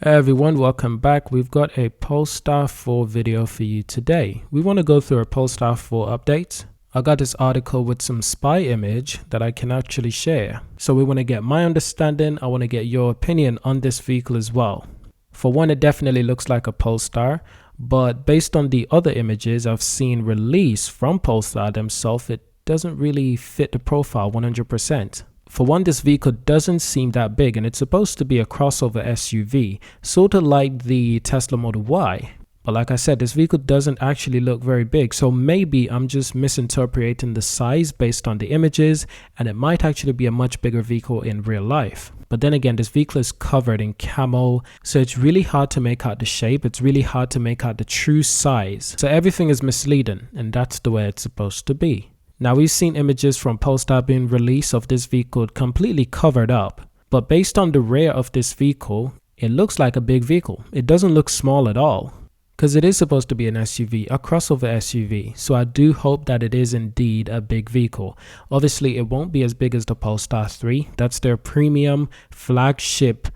Hey everyone, welcome back. We've got a Polestar 4 video for you today. We want to go through a Polestar 4 update. I got this article with some spy image that I can actually share. So we want to get my understanding. I want to get your opinion on this vehicle as well. For one, it definitely looks like a Polestar, but based on the other images I've seen released from Polestar themselves, it doesn't really fit the profile 100%. For one, this vehicle doesn't seem that big, and it's supposed to be a crossover SUV, sort of like the Tesla Model Y. But like I said, this vehicle doesn't actually look very big, so maybe I'm just misinterpreting the size based on the images, and it might actually be a much bigger vehicle in real life. But then again, this vehicle is covered in camo, so it's really hard to make out the shape. It's really hard to make out the true size. So everything is misleading, and that's the way it's supposed to be. Now, we've seen images from Polestar being released of this vehicle completely covered up, but based on the rear of this vehicle, it looks like a big vehicle. It doesn't look small at all, because it is supposed to be an SUV, a crossover SUV, so I do hope that it is indeed a big vehicle. Obviously, it won't be as big as the Polestar 3. That's their premium flagship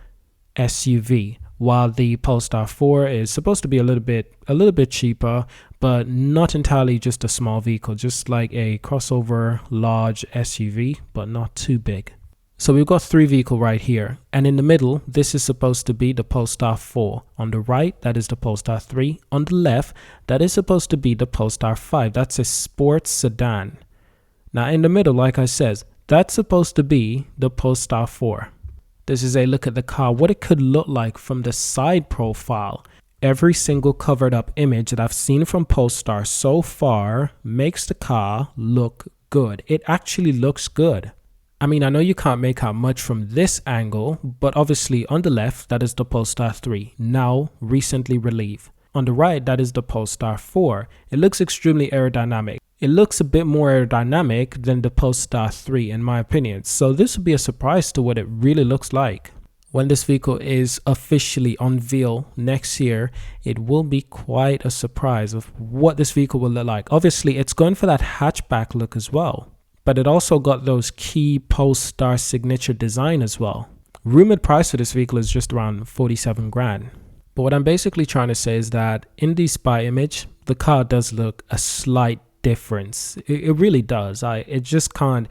SUV, while the Polestar 4 is supposed to be a little bit cheaper, but not entirely just a small vehicle, just like a crossover large SUV, but not too big. So we've got three vehicles right here, and in the middle, this is supposed to be the Polestar 4. On the right, that is the Polestar 3. On the left, that is supposed to be the Polestar 5. That's a sports sedan. Now in the middle, like I said, that's supposed to be the Polestar 4. This is a look at the car, what it could look like from the side profile. Every single covered up image that I've seen from Polestar so far makes the car look good. It actually looks good. I mean, I know you can't make out much from this angle, but obviously on the left, that is the Polestar 3, now recently released. On the right, that is the Polestar 4. It looks extremely aerodynamic. It looks a bit more aerodynamic than the Polestar 3 in my opinion. So this would be a surprise to what it really looks like. When this vehicle is officially unveiled next year, it will be quite a surprise of what this vehicle will look like. Obviously, it's going for that hatchback look as well, but it also got those key Polestar signature design as well. Rumored price for this vehicle is just around 47 grand. But what I'm basically trying to say is that in the spy image, the car does look a slight difference. It really does. It can't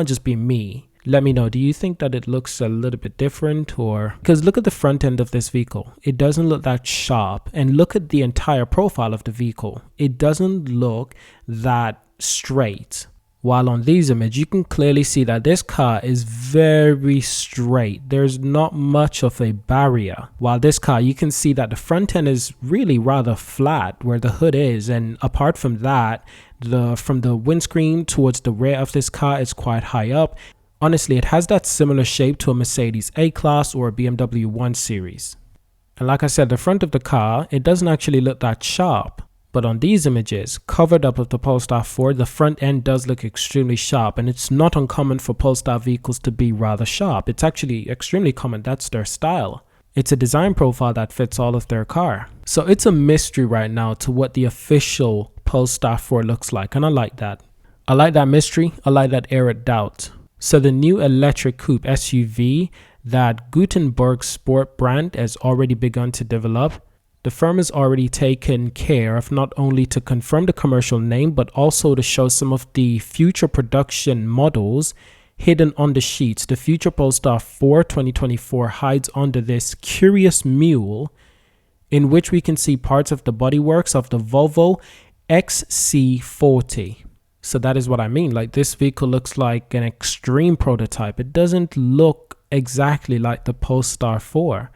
just be me. Let me know, do you think that it looks a little bit different? Or because look at the front end of this vehicle, it doesn't look that sharp, and look at the entire profile of the vehicle, it doesn't look that straight. While on these images, you can clearly see that this car is very straight. There's not much of a barrier. While this car, you can see that the front end is really rather flat where the hood is. And apart from that, from the windscreen towards the rear of this car is quite high up. Honestly, it has that similar shape to a Mercedes A-Class or a BMW 1 Series. And like I said, the front of the car, it doesn't actually look that sharp. But on these images, covered up with the Polestar 4, the front end does look extremely sharp, and it's not uncommon for Polestar vehicles to be rather sharp. It's actually extremely common. That's their style. It's a design profile that fits all of their car. So it's a mystery right now to what the official Polestar 4 looks like, and I like that. I like that mystery. I like that air of doubt. So the new electric coupe SUV that Gutenberg Sport brand has already begun to develop, the firm has already taken care of not only to confirm the commercial name, but also to show some of the future production models hidden on the sheets. The future Polestar 4 2024 hides under this curious mule, in which we can see parts of the bodyworks of the Volvo XC40. So that is what I mean. Like, this vehicle looks like an extreme prototype. It doesn't look exactly like the Polestar 4.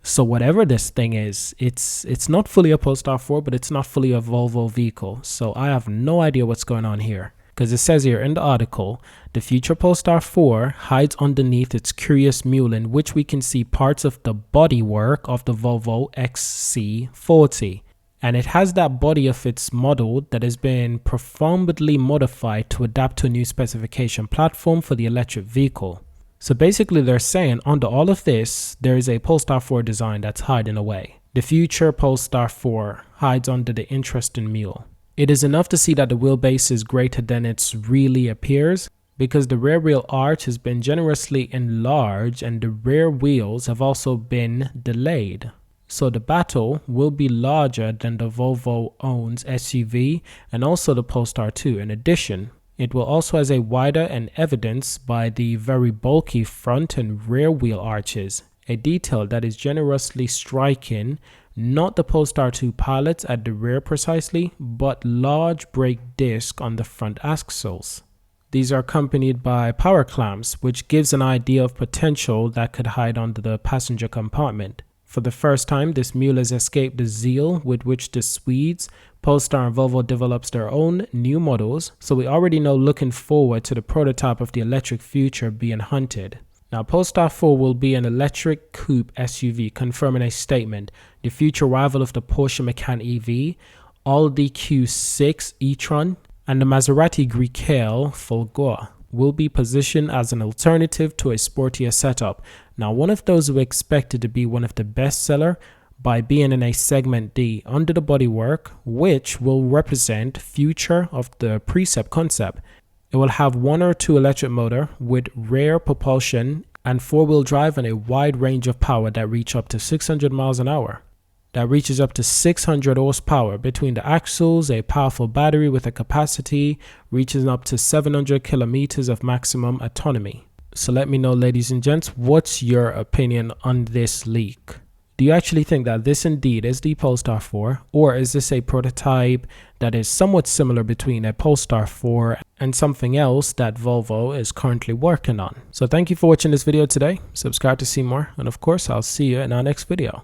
So whatever this thing is, it's not fully a Polestar 4, but it's not fully a Volvo vehicle. So I have no idea what's going on here. Because it says here in the article, the future Polestar 4 hides underneath its curious mule, in which we can see parts of the bodywork of the Volvo XC40. And it has that body of its model that has been profoundly modified to adapt to a new specification platform for the electric vehicle. So basically they're saying under all of this, there is a Polestar 4 design that's hiding away. The future Polestar 4 hides under the interesting mule. It is enough to see that the wheelbase is greater than it really appears, because the rear wheel arch has been generously enlarged and the rear wheels have also been delayed. So the battle will be larger than the Volvo owns SUV and also the Polestar 2. In addition, it will also has a wider and evidenced by the very bulky front and rear wheel arches, a detail that is generously striking not the Polestar 2 pilots at the rear precisely, but large brake disc on the front axles. These are accompanied by power clamps, which gives an idea of potential that could hide under the passenger compartment. For the first time, this mule has escaped the zeal with which the Swedes, Polestar and Volvo develops their own new models, so we already know looking forward to the prototype of the electric future being hunted. Now, Polestar 4 will be an electric coupe SUV, confirming a statement. The future rival of the Porsche Macan EV, Audi Q6 e-tron, and the Maserati Grecale Folgore will be positioned as an alternative to a sportier setup. Now, one of those who are expected to be one of the best seller by being in a segment D under the bodywork, which will represent future of the Precept concept. It will have 1 or 2 electric motor with rear propulsion and 4-wheel drive and a wide range of power that reach up to 600 miles an hour. That reaches up to 600 horsepower between the axles, a powerful battery with a capacity reaching up to 700 kilometers of maximum autonomy. So let me know, ladies and gents, what's your opinion on this leak? Do you actually think that this indeed is the Polestar 4, or is this a prototype that is somewhat similar between a Polestar 4 and something else that Volvo is currently working on? So thank you for watching this video today. Subscribe to see more, and of course I'll see you in our next video.